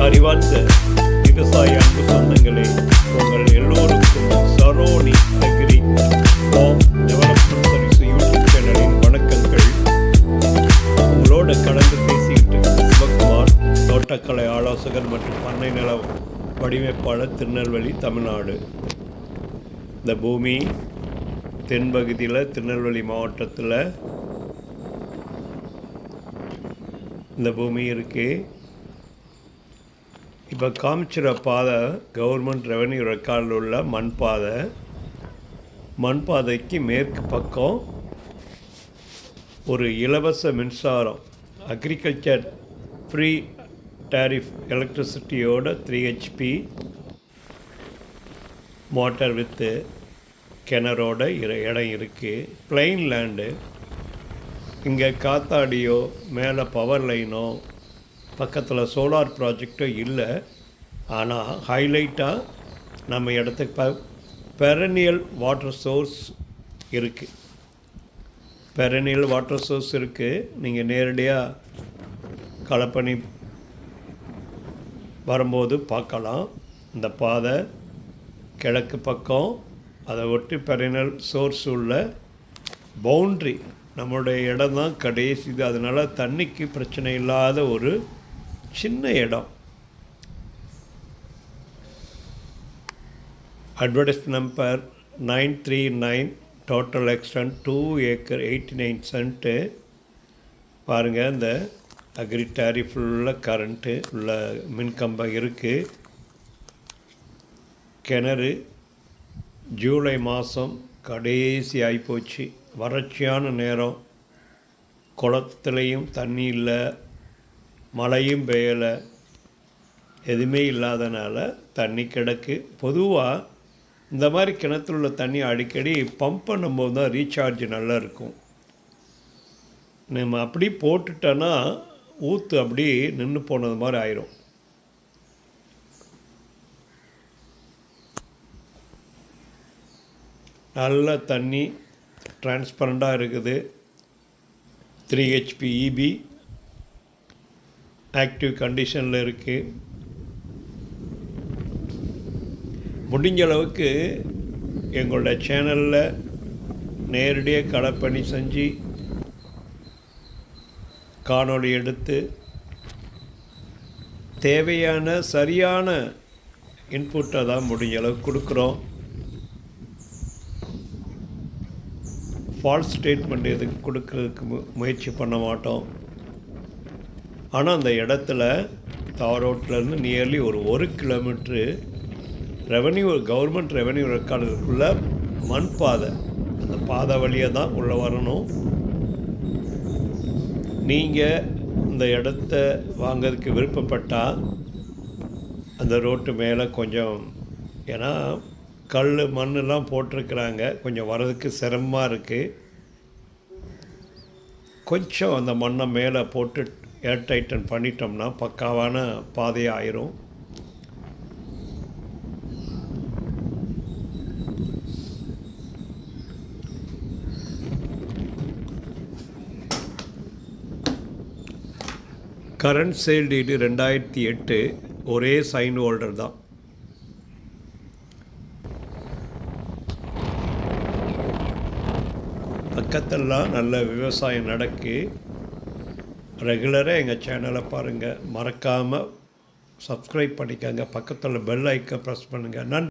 அறிவார்ந்த விவசாய அன்பு சொந்தங்களே, உங்கள் எல்லோருக்கும் Saroni agri farm development service YouTube சேனலின் வணக்கங்கள். உங்களோட கடந்து பேசிக்கிட்டு சிவகுமார், தோட்டக்கலை ஆலோசகர் மற்றும் பண்ணை நில வடிவமைப்பாளர், திருநெல்வேலி, தமிழ்நாடு. இந்த பூமி தென்பகுதியில் திருநெல்வேலி மாவட்டத்தில் இந்த பூமி இருக்குது. இப்போ காமிச்சிற பாதை கவர்மெண்ட் ரெவன்யூ ரெக்கார்டில் உள்ள மண் பாதைக்கு மேற்கு பக்கம் ஒரு இலவச மின்சாரம் அக்ரிகல்ச்சர் ஃப்ரீ டேரிஃப் எலக்ட்ரிசிட்டியோட 3 HP மோட்டார் வித்து கிணறோட இடம் இருக்குது. Plain land. இங்கே காத்தாடியோ மேலே பவர் லைனோ பக்கத்தில் சோலார் ப்ராஜெக்டோ இல்லை. ஆனால் ஹைலைட்டாக நம்ம இடத்துக்கு பெரனியல் வாட்டர் சோர்ஸ் இருக்குது. பெரனியல் வாட்டர் சோர்ஸ் இருக்குது. நீங்கள் நேரடியாக களப்பணி வரும்போது பார்க்கலாம். இந்த பாதை கிழக்கு பக்கம், அதை ஒட்டி பெரனியல் சோர்ஸ் உள்ள பவுண்ட்ரி நம்மளுடைய இடம் தான் கடைசி. இது அதனால் தண்ணிக்கு பிரச்சனை இல்லாத ஒரு சின்ன இடம். Advertise number 939, total extent 2 acre 89 cent. பாருங்கள், இந்த அக்ரி டேரிஃப் உள்ள கரண்ட்டு உள்ள மின்கம்பம் இருக்குது. கிணறு ஜூலை மாதம் கடைசி ஆகிப்போச்சு. வறட்சியான நேரம். குளத்துலேயும் தண்ணி இல்லை, மழையும் பெய்யலை, எதுவுமே இல்லாதனால தண்ணி கிடக்கு. பொதுவாக இந்த மாதிரி கிணத்துல உள்ள தண்ணி அடிக்கடி பம்ப் பண்ணும்போது தான் ரீசார்ஜ் நல்லா இருக்கும். நம்ம அப்படி போட்டுட்டோன்னா ஊற்று அப்படி நின்று போனது மாதிரி ஆயிரும். நல்ல தண்ணி டிரான்ஸ்பரண்ட்டாக இருக்குது. 3 HP EB ஆக்டிவ் கண்டிஷனில் இருக்குது. முடிஞ்ச அளவுக்கு எங்களோட சேனலில் நேரடியாக களப்பணி செஞ்சு காணொளி எடுத்து தேவையான சரியான இன்புட்டை தான் முடிஞ்ச அளவுக்கு கொடுக்குறோம். ஃபால்ஸ் ஸ்டேட்மெண்ட் எதுக்கு கொடுக்கறதுக்கு முயற்சி பண்ண மாட்டோம். ஆனால் அந்த இடத்துல தார் ரோட்லேருந்து நியர்லி ஒரு 1 கிலோமீட்ரு கவர்மெண்ட் ரெவன்யூ ரெக்கார்டுக்குள்ள மண் பாதை. அந்த பாதை வழியாக தான் உள்ளே வரணும். நீங்கள் இந்த இடத்த வாங்கிறதுக்கு விருப்பப்பட்டால் அந்த ரோட்டு மேலே கொஞ்சம், ஏன்னா கல் மண்ணெல்லாம் போட்டிருக்கிறாங்க, கொஞ்சம் வர்றதுக்கு சிரமமாக இருக்குது. கொஞ்சம் அந்த மண்ணை மேலே போட்டு ஏர் டைட்டன் பண்ணிட்டோம்னா பக்காவான பாதையாக ஆயிரும். Current sale deed 2008. ஒரே சைன் ஹோல்டர் தான். பக்கத்தெல்லாம் நல்ல விவசாயம் நடக்கு. ரெகுலராக எங்கள் சேனலை பாருங்கள். மறக்காமல் சப்ஸ்கிரைப் பண்ணிக்கோங்க. பக்கத்தில் பெல் ஐக்கன் ப்ரெஸ் பண்ணுங்கள். நன்றி.